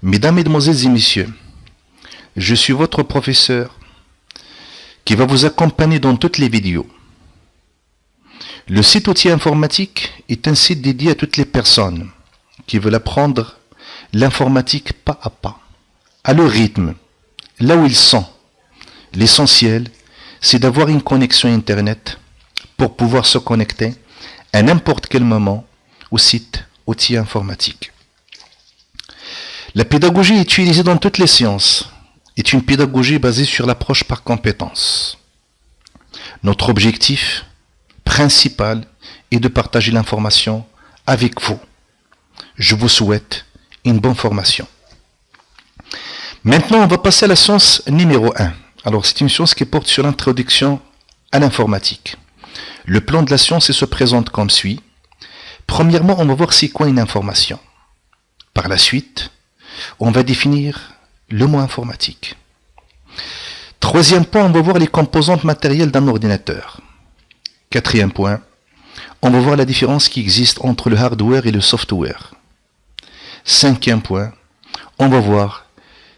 Mesdames, Mesdemoiselles et Messieurs, je suis votre professeur qui va vous accompagner dans toutes les vidéos. Le site outil informatique est un site dédié à toutes les personnes qui veulent apprendre l'informatique pas à pas, à leur rythme, là où ils sont. L'essentiel, c'est d'avoir une connexion Internet pour pouvoir se connecter à n'importe quel moment au site outil informatique. La pédagogie utilisée dans toutes les sciences est une pédagogie basée sur l'approche par compétences. Notre objectif principal est de partager l'information avec vous. Je vous souhaite une bonne formation. Maintenant, on va passer à la science numéro 1. Alors, c'est une science qui porte sur l'introduction à l'informatique. Le plan de la science se présente comme suit. Premièrement, on va voir c'est quoi une information. Par la suite, on va définir le mot informatique. Troisième point, on va voir les composantes matérielles d'un ordinateur. Quatrième point, on va voir la différence qui existe entre le hardware et le software. Cinquième point, on va voir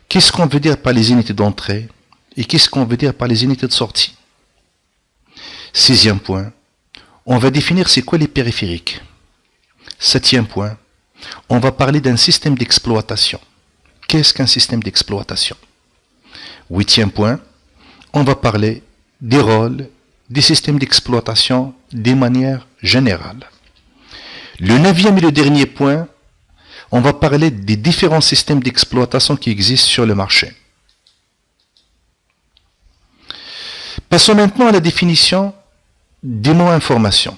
qu'est-ce qu'on veut dire par les unités d'entrée et qu'est-ce qu'on veut dire par les unités de sortie. Sixième point, on va définir c'est quoi les périphériques. Septième point, on va parler d'un système d'exploitation. Qu'est-ce qu'un système d'exploitation? Huitième point, on va parler des rôles des systèmes d'exploitation de manière générale. Le neuvième et le dernier point, on va parler des différents systèmes d'exploitation qui existent sur le marché. Passons maintenant à la définition des mots information.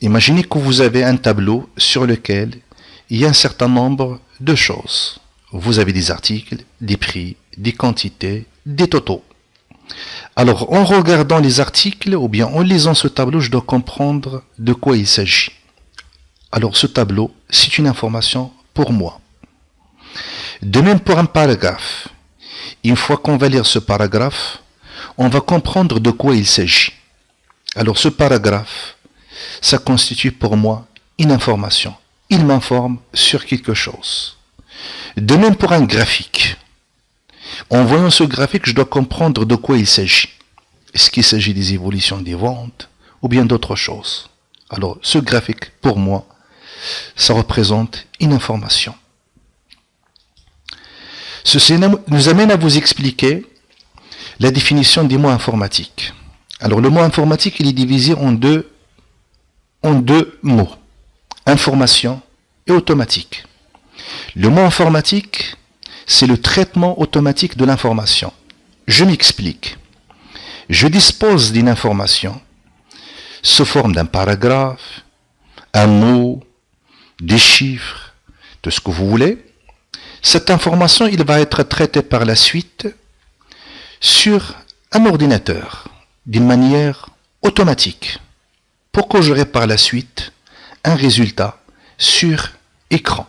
Imaginez que vous avez un tableau sur lequel il y a un certain nombre de choses. Vous avez des articles, des prix, des quantités, des totaux. Alors, en regardant les articles ou bien en lisant ce tableau, je dois comprendre de quoi il s'agit. Alors, ce tableau, c'est une information pour moi. De même pour un paragraphe. Une fois qu'on va lire ce paragraphe, on va comprendre de quoi il s'agit. Alors, ce paragraphe, ça constitue pour moi une information. Il m'informe sur quelque chose. De même pour un graphique. En voyant ce graphique, je dois comprendre de quoi il s'agit. Est-ce qu'il s'agit des évolutions des ventes ou bien d'autres choses? Alors, ce graphique, pour moi, ça représente une information. Ceci nous amène à vous expliquer la définition des mots informatiques. Alors, le mot informatique, il est divisé en deux mots. Information et automatique. Le mot informatique, c'est le traitement automatique de l'information. Je m'explique. Je dispose d'une information sous forme d'un paragraphe, un mot, des chiffres, de ce que vous voulez. Cette information, il va être traitée par la suite sur un ordinateur d'une manière automatique pour que j'aurai par la suite un résultat sur écran.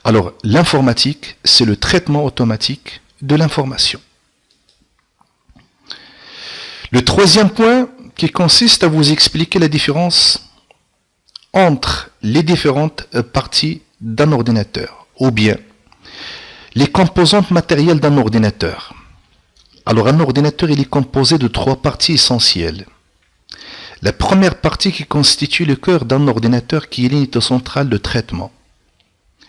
Alors, l'informatique, c'est le traitement automatique de l'information. Le troisième point qui consiste à vous expliquer la différence entre les différentes parties d'un ordinateur, ou bien les composantes matérielles d'un ordinateur. Alors, un ordinateur, il est composé de trois parties essentielles. La première partie qui constitue le cœur d'un ordinateur qui est l'unité centrale de traitement.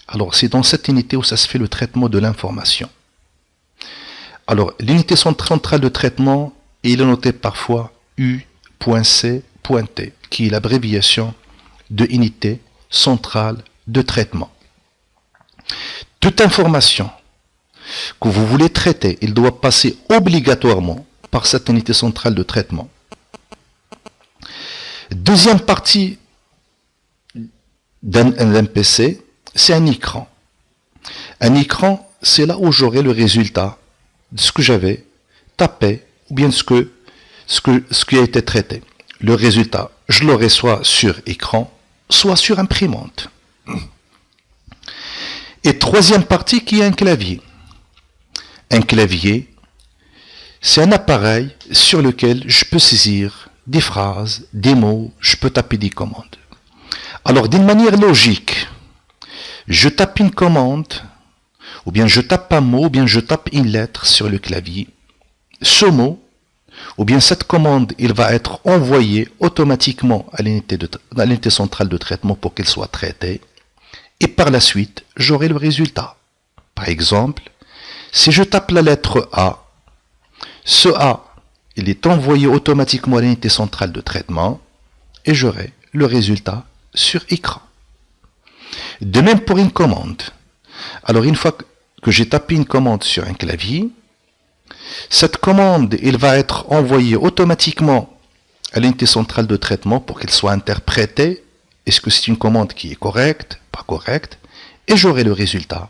Alors, c'est dans cette unité où ça se fait le traitement de l'information. Alors, l'unité centrale de traitement, il est noté parfois U.C.T, qui est l'abréviation de unité centrale de traitement. Toute information que vous voulez traiter, il doit passer obligatoirement par cette unité centrale de traitement. Deuxième partie d'un PC, c'est un écran. Un écran, c'est là où j'aurai le résultat de ce que j'avais tapé ou bien ce qui a été traité. Le résultat, je l'aurai soit sur écran, soit sur imprimante. Et troisième partie qui est un clavier. Un clavier, c'est un appareil sur lequel je peux saisir des phrases, des mots, je peux taper des commandes. Alors, d'une manière logique, je tape une commande ou bien je tape un mot, ou bien je tape une lettre sur le clavier. Ce mot, ou bien cette commande, il va être envoyé automatiquement à l'unité centrale de traitement pour qu'il soit traité. Et par la suite, j'aurai le résultat. Par exemple, si je tape la lettre A, ce A, il est envoyé automatiquement à l'unité centrale de traitement et j'aurai le résultat sur écran. De même pour une commande. Alors une fois que j'ai tapé une commande sur un clavier, cette commande, il va être envoyée automatiquement à l'unité centrale de traitement pour qu'elle soit interprétée. Est-ce que c'est une commande qui est correcte, pas correcte? Et j'aurai le résultat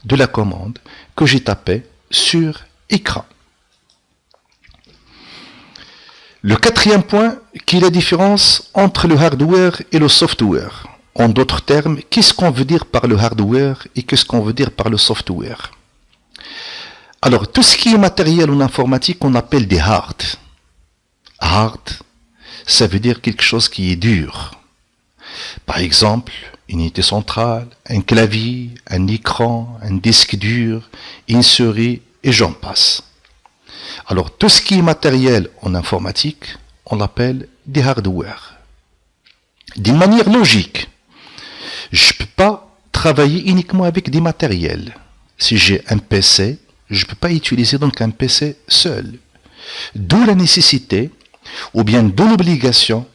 de la commande que j'ai tapée sur écran. Le quatrième point, qui est la différence entre le hardware et le software. En d'autres termes, qu'est-ce qu'on veut dire par le hardware et qu'est-ce qu'on veut dire par le software? Alors, tout ce qui est matériel en informatique, on appelle des hard. Hard, ça veut dire quelque chose qui est dur. Par exemple, une unité centrale, un clavier, un écran, un disque dur, une souris, et j'en passe. Alors, tout ce qui est matériel en informatique, on l'appelle des hardware. D'une manière logique, je ne peux pas travailler uniquement avec des matériels. Si j'ai un PC, je ne peux pas utiliser donc un PC seul. D'où la nécessité, ou bien d'où l'obligation,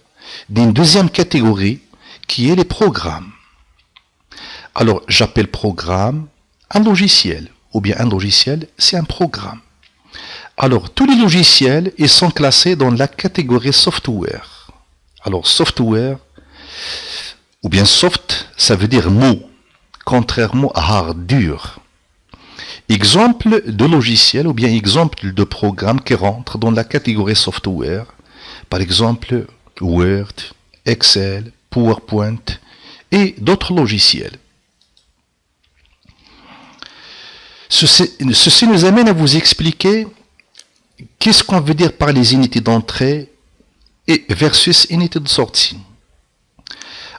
d'une deuxième catégorie, qui est les programmes. Alors, j'appelle programme un logiciel, ou bien un logiciel, c'est un programme. Alors, tous les logiciels, ils sont classés dans la catégorie software. Alors, software, ou bien soft, ça veut dire mou, contrairement à hard, dur. Exemple de logiciel, ou bien exemple de programme qui rentre dans la catégorie software. Par exemple, Word, Excel, PowerPoint et d'autres logiciels. Ceci nous amène à vous expliquer qu'est-ce qu'on veut dire par les unités d'entrée et versus unités de sortie.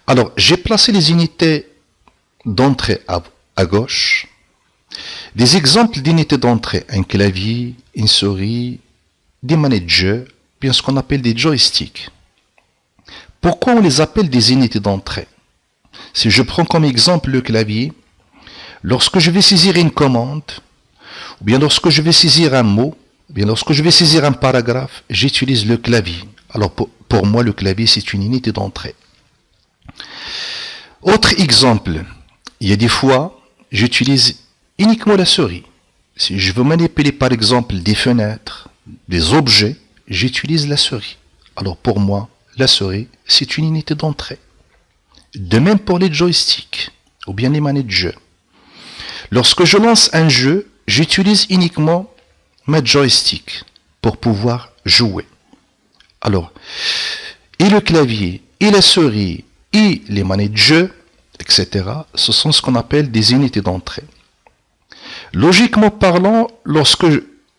Alors, j'ai placé les unités d'entrée à gauche. Des exemples d'unités d'entrée, un clavier, une souris, des manettes de jeu, bien ce qu'on appelle des joysticks. Pourquoi on les appelle des unités d'entrée? Si je prends comme exemple le clavier, lorsque je vais saisir une commande, ou bien lorsque je vais saisir un mot, ou bien lorsque je vais saisir un paragraphe, j'utilise le clavier. Alors pour moi, le clavier, c'est une unité d'entrée. Autre exemple, il y a des fois, j'utilise uniquement la souris. Si je veux manipuler par exemple des fenêtres, des objets, j'utilise la souris. Alors pour moi, la souris, c'est une unité d'entrée. De même pour les joysticks, ou bien les manettes de jeu. Lorsque je lance un jeu, j'utilise uniquement ma joystick pour pouvoir jouer. Alors, et le clavier, et la souris, et les manettes de jeu, etc., ce sont ce qu'on appelle des unités d'entrée. Logiquement parlant, lorsque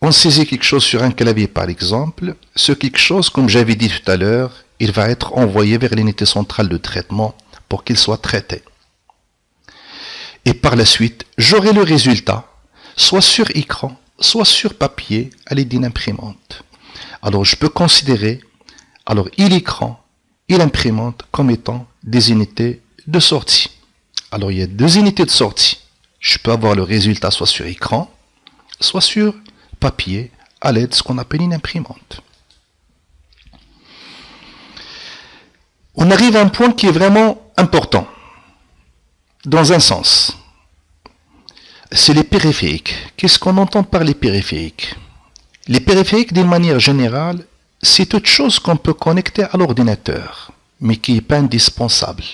on saisit quelque chose sur un clavier par exemple, ce quelque chose, comme j'avais dit tout à l'heure, il va être envoyé vers l'unité centrale de traitement pour qu'il soit traité. Et par la suite, j'aurai le résultat, soit sur écran, soit sur papier, à l'aide d'une imprimante. Alors je peux considérer l'écran et l'imprimante comme étant des unités de sortie. Alors il y a deux unités de sortie. Je peux avoir le résultat soit sur écran, soit sur papier, à l'aide de ce qu'on appelle une imprimante. On arrive à un point qui est vraiment important, dans un sens. C'est les périphériques. Qu'est-ce qu'on entend par les périphériques? Les périphériques, d'une manière générale, c'est toute chose qu'on peut connecter à l'ordinateur, mais qui n'est pas indispensable.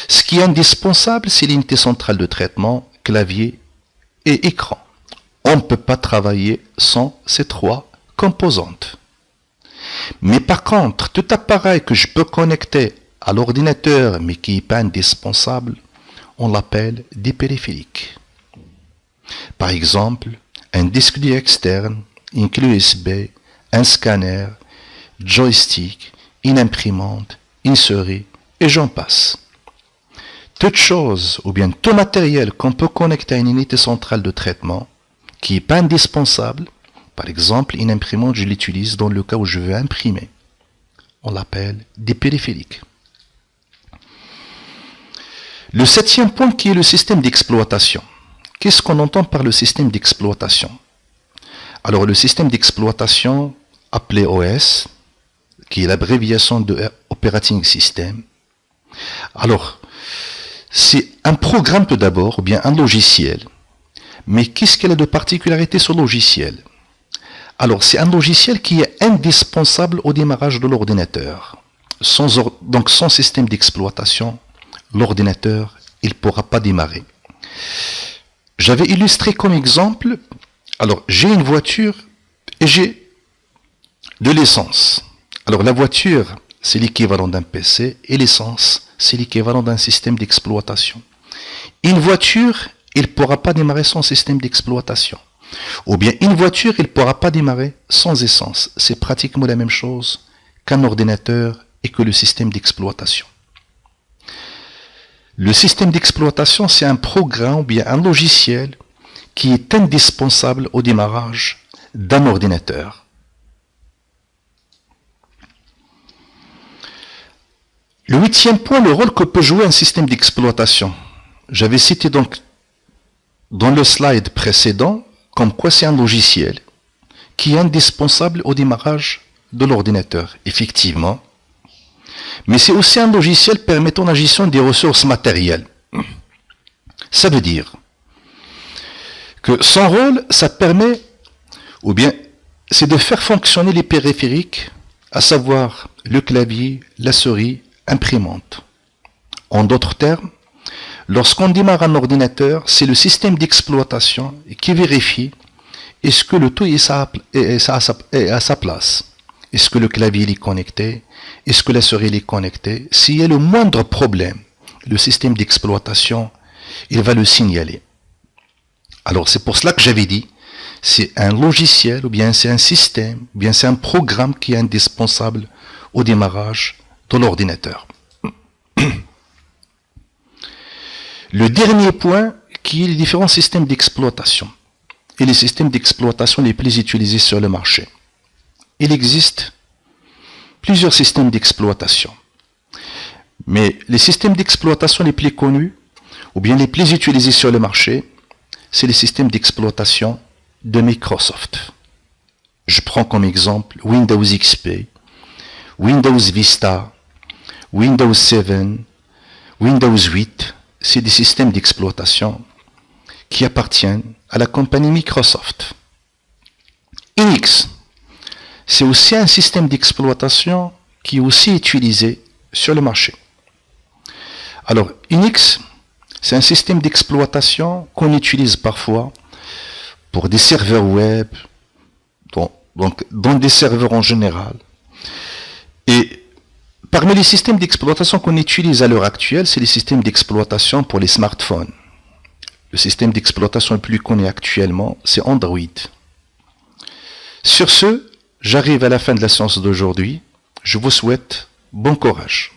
Ce qui est indispensable, c'est l'unité centrale de traitement, clavier et écran. On ne peut pas travailler sans ces trois composantes. Mais par contre, tout appareil que je peux connecter à l'ordinateur, mais qui n'est pas indispensable, on l'appelle des périphériques. Par exemple, un disque dur externe, une clé USB, un scanner, joystick, une imprimante, une souris, et j'en passe. toute chose ou bien tout matériel qu'on peut connecter à une unité centrale de traitement qui n'est pas indispensable, par exemple une imprimante, je l'utilise dans le cas où je veux imprimer. On l'appelle des périphériques. Le septième point qui est le système d'exploitation. Qu'est-ce qu'on entend par le système d'exploitation? Alors le système d'exploitation appelé OS, qui est l'abréviation de Operating System. Alors, c'est un programme tout d'abord, ou bien un logiciel. Mais qu'est-ce qu'elle a de particularité ce logiciel? Alors, c'est un logiciel qui est indispensable au démarrage de l'ordinateur. Donc, sans système d'exploitation, l'ordinateur, il ne pourra pas démarrer. J'avais illustré comme exemple, alors j'ai une voiture et j'ai de l'essence. Alors la voiture, c'est l'équivalent d'un PC et l'essence, c'est l'équivalent d'un système d'exploitation. Une voiture, il ne pourra pas démarrer sans système d'exploitation. Ou bien une voiture, il ne pourra pas démarrer sans essence. C'est pratiquement la même chose qu'un ordinateur et que le système d'exploitation. Le système d'exploitation, c'est un programme ou bien un logiciel qui est indispensable au démarrage d'un ordinateur. Le huitième point, le rôle que peut jouer un système d'exploitation. J'avais cité donc dans le slide précédent comme quoi c'est un logiciel qui est indispensable au démarrage de l'ordinateur, effectivement. Mais c'est aussi un logiciel permettant la gestion des ressources matérielles. Ça veut dire que son rôle, ça permet, ou bien, c'est de faire fonctionner les périphériques, à savoir le clavier, la souris, imprimante. En d'autres termes, lorsqu'on démarre un ordinateur, c'est le système d'exploitation qui vérifie est-ce que le tout est à sa place. Est-ce que le clavier est connecté? Est-ce que la souris est connectée? S'il y a le moindre problème, le système d'exploitation, il va le signaler. Alors c'est pour cela que j'avais dit, c'est un logiciel, ou bien c'est un système, ou bien c'est un programme qui est indispensable au démarrage de l'ordinateur. Le dernier point, qui est les différents systèmes d'exploitation, et les systèmes d'exploitation les plus utilisés sur le marché. Il existe plusieurs systèmes d'exploitation. Mais les systèmes d'exploitation les plus connus, ou bien les plus utilisés sur le marché, c'est les systèmes d'exploitation de Microsoft. Je prends comme exemple Windows XP, Windows Vista, Windows 7, Windows 8. C'est des systèmes d'exploitation qui appartiennent à la compagnie Microsoft. Unix, c'est aussi un système d'exploitation qui est aussi utilisé sur le marché. Alors, Unix, c'est un système d'exploitation qu'on utilise parfois pour des serveurs web, donc dans des serveurs en général. Et parmi les systèmes d'exploitation qu'on utilise à l'heure actuelle, c'est les systèmes d'exploitation pour les smartphones. Le système d'exploitation le plus connu actuellement, c'est Android. Sur ce, j'arrive à la fin de la séance d'aujourd'hui. Je vous souhaite bon courage.